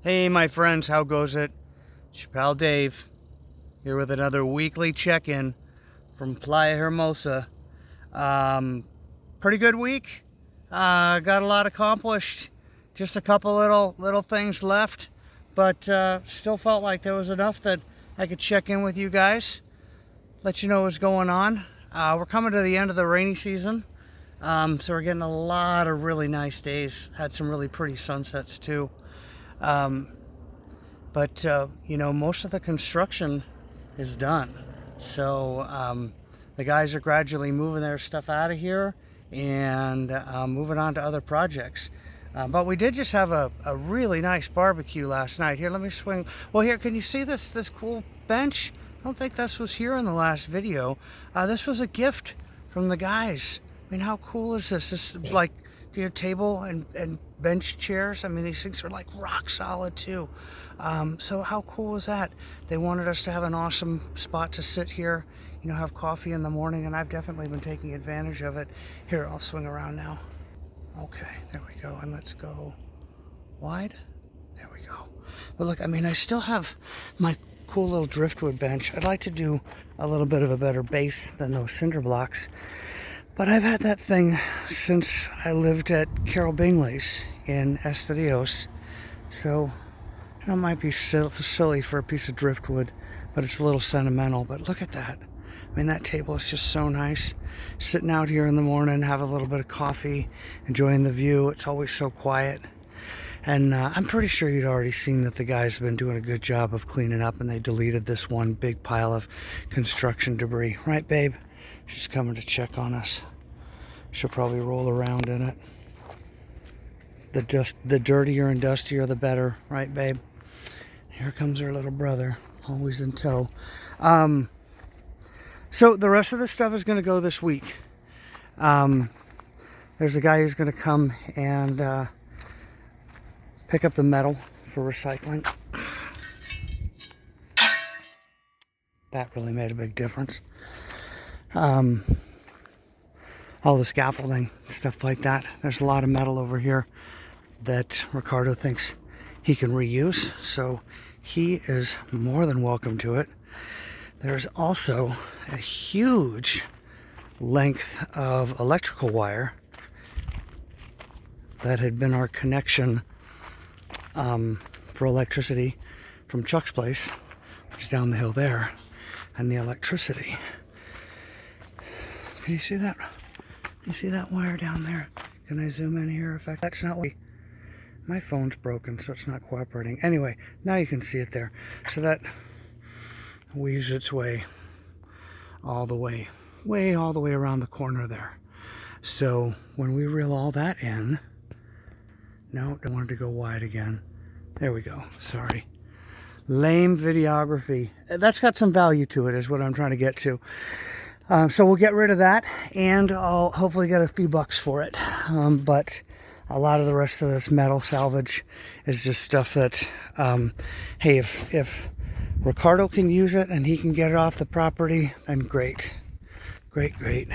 Hey my friends, how goes it? It's your pal Dave here with another weekly check-in from Playa Hermosa. Pretty good week. Got a lot accomplished. Just a couple little things left, but still felt like there was enough that I could check in with you guys, let you know what's going on. We're coming to the end of the rainy season, so we're getting a lot of really nice days. Had some really pretty sunsets too. But most of the construction is done. So the guys are gradually moving their stuff out of here and moving on to other projects. But we did just have a really nice barbecue last night. Here, let me swing. Well, here, can you see this cool bench? I don't think this was here in the last video. This was a gift from the guys. I mean, how cool is this? This is like your table and bench chairs. I mean, these things are like rock solid too. So how cool is that? They wanted us to have an awesome spot to sit here, have coffee in the morning, and I've definitely been taking advantage of it. Here, I'll swing around now. Okay, there we go, and let's go wide. There we go. But look, I mean, I still have my cool little driftwood bench. I'd like to do a little bit of a better base than those cinder blocks, but I've had that thing since I lived at Carol Bingley's in Estadios, so it might be silly for a piece of driftwood, but it's a little sentimental. But look at that. I mean, that table is just so nice. Sitting out here in the morning, have a little bit of coffee, enjoying the view. It's always so quiet. And I'm pretty sure you'd already seen that the guys have been doing a good job of cleaning up, and they deleted this one big pile of construction debris. Right, babe? She's coming to check on us. She'll probably roll around in it. The dirtier and dustier, the better. Right, babe? Here comes her little brother, always in tow. So the rest of the stuff is going to go this week. There's a guy who's going to come and pick up the metal for recycling. That really made a big difference. All the scaffolding, stuff like that. There's a lot of metal over here that Ricardo thinks he can reuse, so he is more than welcome to it. There's also a huge length of electrical wire that had been our connection for electricity from Chuck's place, which is down the hill there, and the electricity. Can you see that? You see that wire down there? Can I zoom in here? In fact, that's not what my phone's broken, so it's not cooperating. Anyway, now you can see it there. So that weaves its way all the way around the corner there. So when we reel all that in, no, I wanted to go wide again. There we go. Sorry. Lame videography. That's got some value to it, is what I'm trying to get to. So we'll get rid of that, and I'll hopefully get a few bucks for it. But a lot of the rest of this metal salvage is just stuff that, hey, if Ricardo can use it and he can get it off the property, then great. Great. Look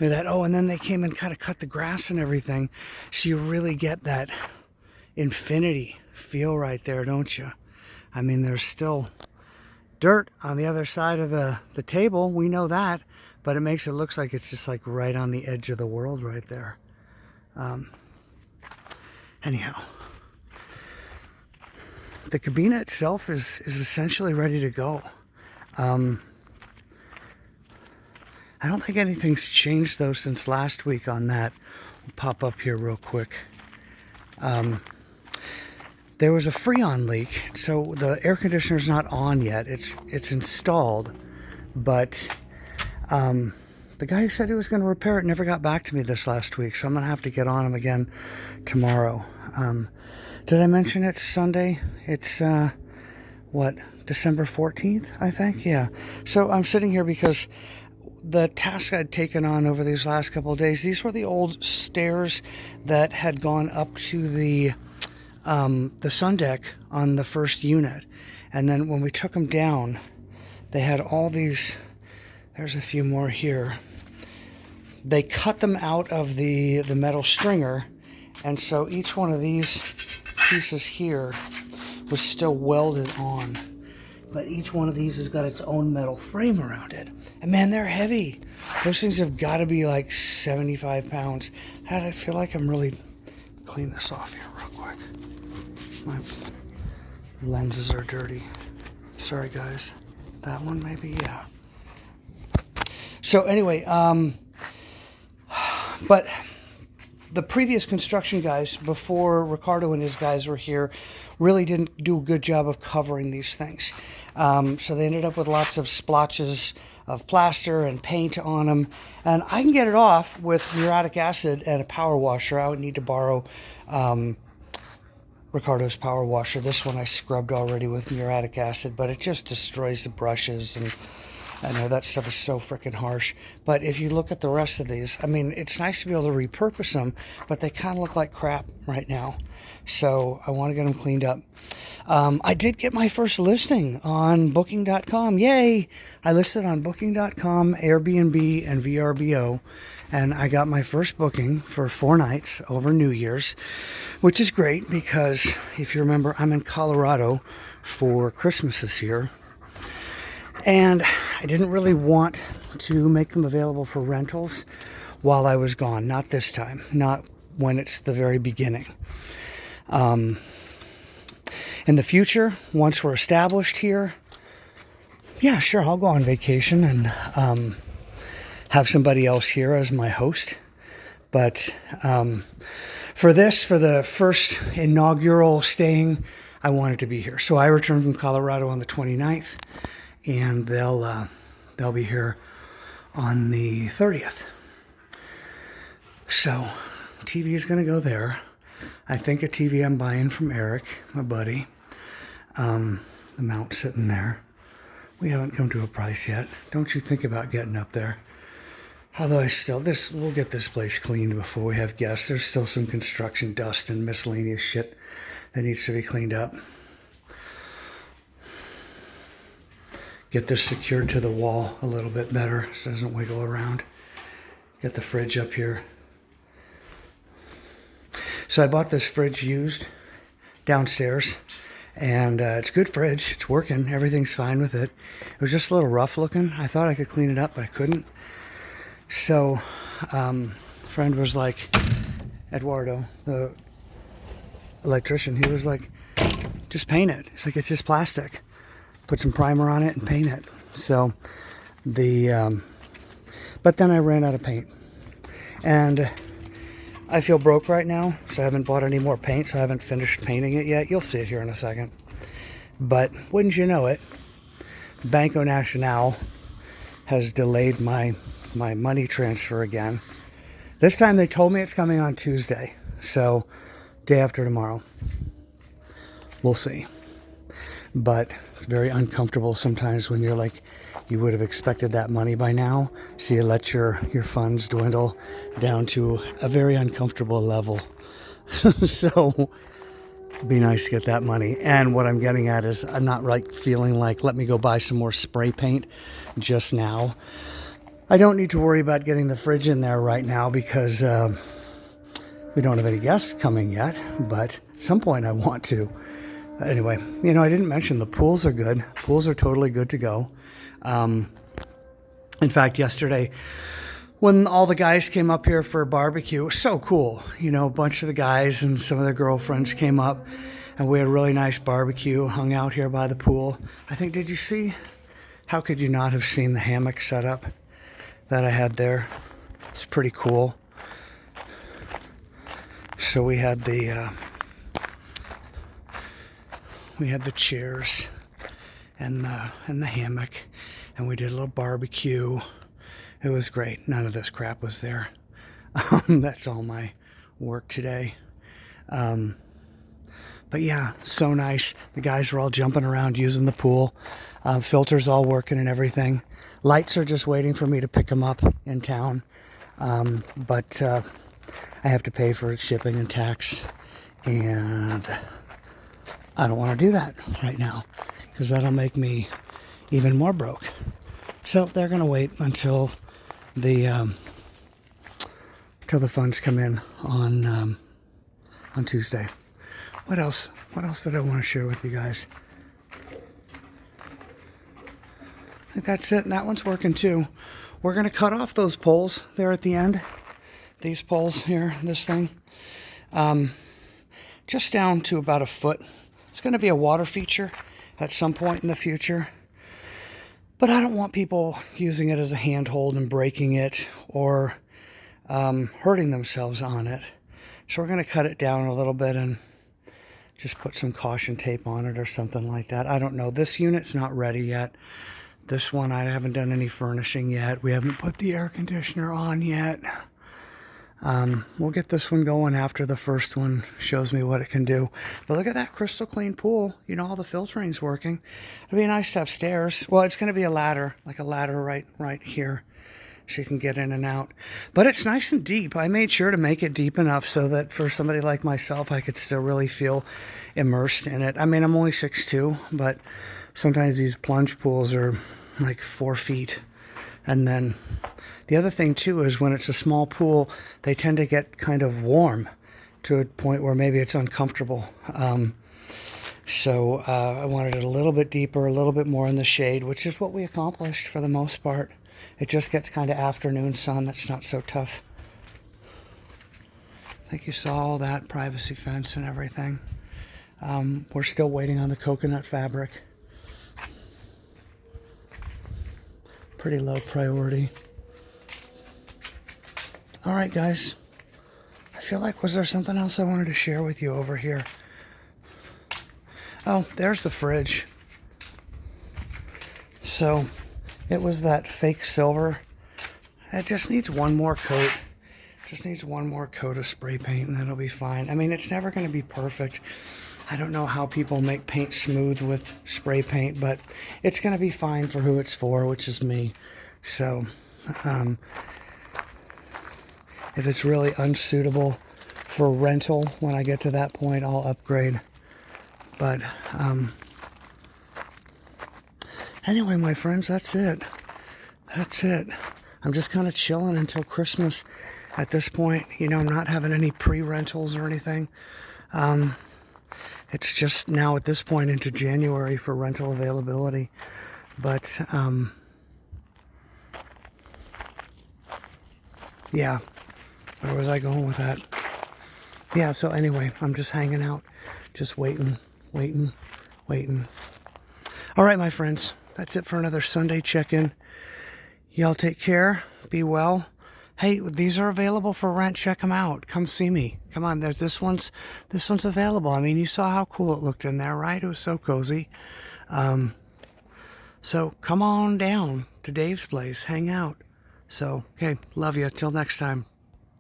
at that. Oh, and then they came and kind of cut the grass and everything. So you really get that infinity feel right there, don't you? I mean, there's still dirt on the other side of the table. We know that, but it makes it look like it's just like right on the edge of the world right there. Anyhow, the cabina itself is essentially ready to go. I don't think anything's changed though since last week on that. We'll pop up here real quick. There was a Freon leak, so the air conditioner's not on yet. It's installed, but the guy who said he was going to repair it never got back to me this last week, so I'm going to have to get on him again tomorrow. Did I mention it's Sunday? It's, December 14th, I think? Yeah. So I'm sitting here because the task I'd taken on over these last couple of days, these were the old stairs that had gone up to the sun deck on the first unit. And then when we took them down, they had all these, there's a few more here. They cut them out of the metal stringer, and so each one of these pieces here was still welded on. But each one of these has got its own metal frame around it. And man, they're heavy. Those things have got to be like 75 pounds. I feel like I'm really... Clean this off here real quick. My lenses are dirty. Sorry, guys. That one maybe, yeah. So anyway, but the previous construction guys, before Ricardo and his guys were here, really didn't do a good job of covering these things. So they ended up with lots of splotches of plaster and paint on them. And I can get it off with muriatic acid and a power washer. I would need to borrow Ricardo's power washer. This one I scrubbed already with muriatic acid, but it just destroys the brushes, and I know that stuff is so freaking harsh. But if you look at the rest of these, I mean, it's nice to be able to repurpose them, but they kind of look like crap right now. So I want to get them cleaned up. I did get my first listing on Booking.com. Yay! I listed on Booking.com, Airbnb, and VRBO. And I got my first booking for 4 nights over New Year's, which is great because if you remember, I'm in Colorado for Christmas this year. And I didn't really want to make them available for rentals while I was gone. Not this time. Not when it's the very beginning. In the future, once we're established here, yeah, sure, I'll go on vacation and have somebody else here as my host. But for the first inaugural staying, I wanted to be here. So I returned from Colorado on the 29th, and they'll be here on the 30th. So TV is going to go there. I think a TV I'm buying from Eric, my buddy. The mount sitting there. We haven't come to a price yet. Don't you think about getting up there. Although we'll get this place cleaned before we have guests. There's still some construction dust and miscellaneous shit that needs to be cleaned up. Get this secured to the wall a little bit better so it doesn't wiggle around. Get the fridge up here. So I bought this fridge used downstairs, and it's a good fridge. It's working. Everything's fine with it. It was just a little rough looking. I thought I could clean it up, but I couldn't. So a friend was like, Eduardo, the electrician, he was like, just paint it. It's like, it's just plastic. Put some primer on it and paint it. So but then I ran out of paint. And I feel broke right now, so I haven't bought any more paint, so I haven't finished painting it yet. You'll see it here in a second. But wouldn't you know it, Banco Nacional has delayed my money transfer again. This time they told me it's coming on Tuesday, so day after tomorrow. We'll see. But it's very uncomfortable sometimes when you're like, you would have expected that money by now, so you let your funds dwindle down to a very uncomfortable level. So it'd be nice to get that money. And what I'm getting at is I'm not feeling like, let me go buy some more spray paint just now. I don't need to worry about getting the fridge in there right now because we don't have any guests coming yet, but at some point I want to. Anyway, I didn't mention the pools are good. Pools are totally good to go. In fact, yesterday, when all the guys came up here for a barbecue, it was so cool. A bunch of the guys and some of their girlfriends came up, and we had a really nice barbecue, hung out here by the pool. I think, did you see? How could you not have seen the hammock setup that I had there? It's pretty cool. So we had the chairs and the hammock, and we did a little barbecue. It was great. None of this crap was there. That's all my work today. But yeah, so nice. The guys were all jumping around using the pool. Filters all working and everything. Lights are just waiting for me to pick them up in town. But I have to pay for shipping and tax, and I don't want to do that right now because that'll make me even more broke. So they're going to wait until the funds come in on Tuesday. What else? What else did I want to share with you guys? I think that's it. And that one's working too. We're going to cut off those poles there at the end. These poles here, this thing. Just down to about a foot. It's going to be a water feature at some point in the future. But I don't want people using it as a handhold and breaking it or hurting themselves on it. So we're going to cut it down a little bit and just put some caution tape on it or something like that. I don't know. This unit's not ready yet. This one, I haven't done any furnishing yet. We haven't put the air conditioner on yet. We'll get this one going after the first one shows me what it can do. But look at that crystal clean pool. You know, all the filtering's working. It'd be nice to have stairs. Well, it's going to be a ladder, like a ladder right here. So you can get in and out. But it's nice and deep. I made sure to make it deep enough so that for somebody like myself, I could still really feel immersed in it. I mean, I'm only 6'2", but sometimes these plunge pools are like 4 feet. And then the other thing too is when it's a small pool, they tend to get kind of warm to a point where maybe it's uncomfortable. So I wanted it a little bit deeper, a little bit more in the shade, which is what we accomplished for the most part. It just gets kind of afternoon sun. That's not so tough. I think you saw all that privacy fence and everything. We're still waiting on the coconut fabric. Pretty low priority. All right, guys. I feel like, was there something else I wanted to share with you over here? Oh, there's the fridge. So it was that fake silver. It just needs one more coat. Just needs one more coat of spray paint and that'll be fine. I mean, it's never going to be perfect. I don't know how people make paint smooth with spray paint, but it's going to be fine for who it's for, which is me. So, if it's really unsuitable for rental when I get to that point, I'll upgrade. But, anyway, my friends, that's it. That's it. I'm just kind of chilling until Christmas at this point. You know, I'm not having any pre-rentals or anything. It's just now at this point into January for rental availability. But, yeah, where was I going with that? Yeah, so anyway, I'm just hanging out, just waiting. All right, my friends, that's it for another Sunday check-in. Y'all take care, be well. Hey, these are available for rent. Check them out. Come see me. Come on, there's this one's available. I mean, you saw how cool it looked in there, right? It was so cozy. So come on down to Dave's place, hang out. So, okay, love you. Till next time.